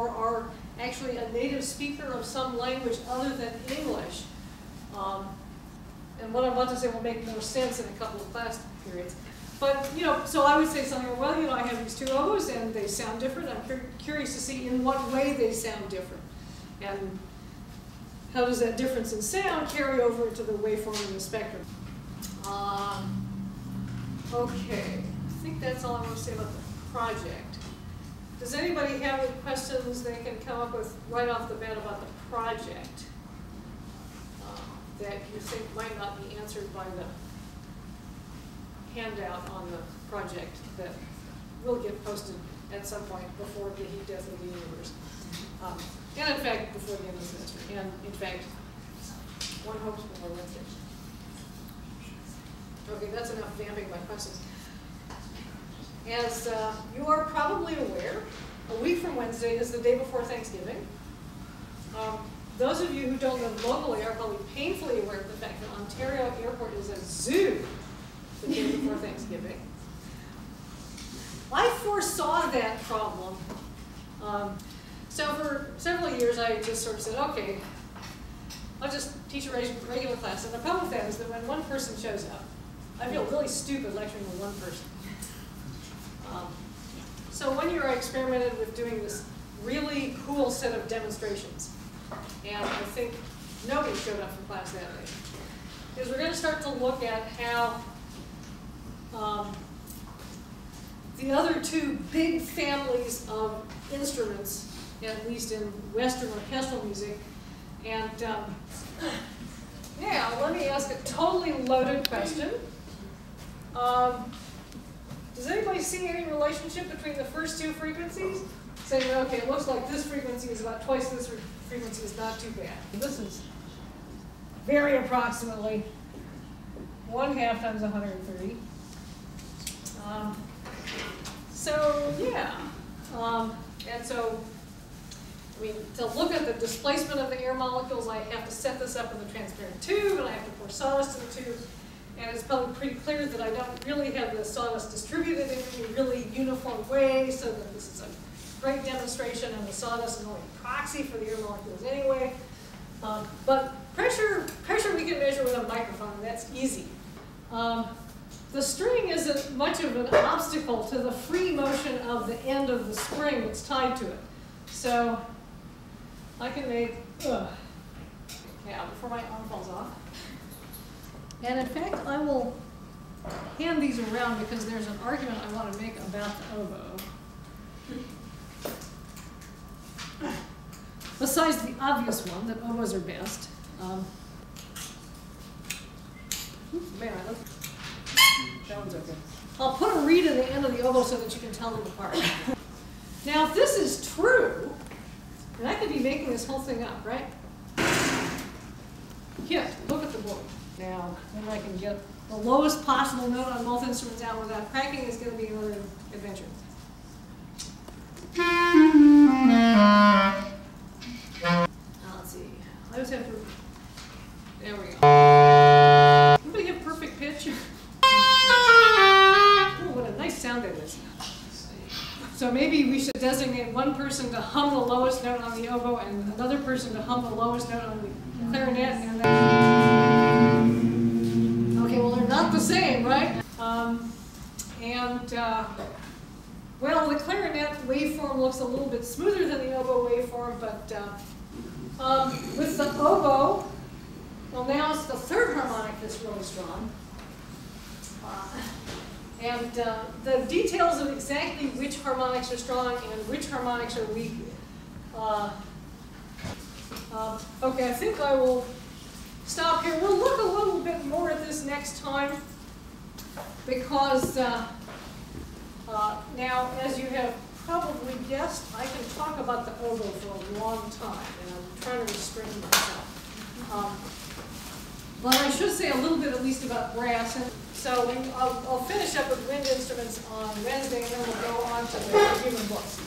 or are actually a native speaker of some language other than English. And what I'm about to say will make more sense in a couple of class periods. But, so I would say something, well, I have these two oboes and they sound different. I'm curious to see in what way they sound different. And how does that difference in sound carry over into the waveform and the spectrum? Okay, I think that's all I want to say about the project. Does anybody have any questions they can come up with right off the bat about the project that you think might not be answered by the handout on the project that will get posted at some point before the heat death of the universe? And in fact, before the end of the semester. And in fact, one hopes before Wednesday. Okay, that's enough vamping my questions. As you are probably aware, a week from Wednesday is the day before Thanksgiving. Those of you who don't live locally are probably painfully aware of the fact that Ontario Airport is a zoo the day before Thanksgiving. I foresaw that problem. So for several years I just sort of said, okay, I'll just teach a regular class. And the problem with that is that when one person shows up, I feel really stupid lecturing to one person. So one year I experimented with doing this really cool set of demonstrations. And I think nobody showed up for class that day. Because we're going to start to look at how the other two big families of instruments, at least in Western orchestral music, and yeah, let me ask a totally loaded question. Does anybody see any relationship between the first two frequencies? Saying, okay, it looks like this frequency is about twice this frequency is not too bad. This is very approximately 1/2 times 130. So yeah, and so I mean, to look at the displacement of the air molecules, I have to set this up in the transparent tube, and I have to pour sawdust in the tube. And it's probably pretty clear that I don't really have the sawdust distributed in any really uniform way, so that this is a great demonstration, and the sawdust is only a proxy for the air molecules anyway. But pressure we can measure with a microphone, and that's easy. The string isn't much of an obstacle to the free motion of the end of the spring that's tied to it. So I can make, yeah, before my arm falls off. And in fact, I will hand these around because there's an argument I want to make about the oboe. Besides the obvious one, that oboes are best. That one's okay. I'll put a reed in the end of the oboe so that you can tell them apart. Now, if this is true, and I could be making this whole thing up, right? Here, look at the board. Now, then I can get the lowest possible note on both instruments out without cracking. Is going to be another adventure. Now, let's see. I always have to. There we go. Anybody have perfect pitch? Oh, what a nice sound that is. So maybe we should designate one person to hum the lowest note on the oboe and another person to hum the lowest note on the clarinet, and then. Okay, well they're not the same, right? Well, the clarinet waveform looks a little bit smoother than the oboe waveform, but with the oboe, well, now it's the third harmonic that's really strong. And the details of exactly which harmonics are strong and which harmonics are weak. Okay, I think I will stop here. We'll look a little bit more at this next time because now, as you have probably guessed, I can talk about the oboe for a long time, and I'm trying to restrain myself. But I should say a little bit at least about brass. And so I'll finish up with wind instruments on Wednesday, and then we'll go on to the human books.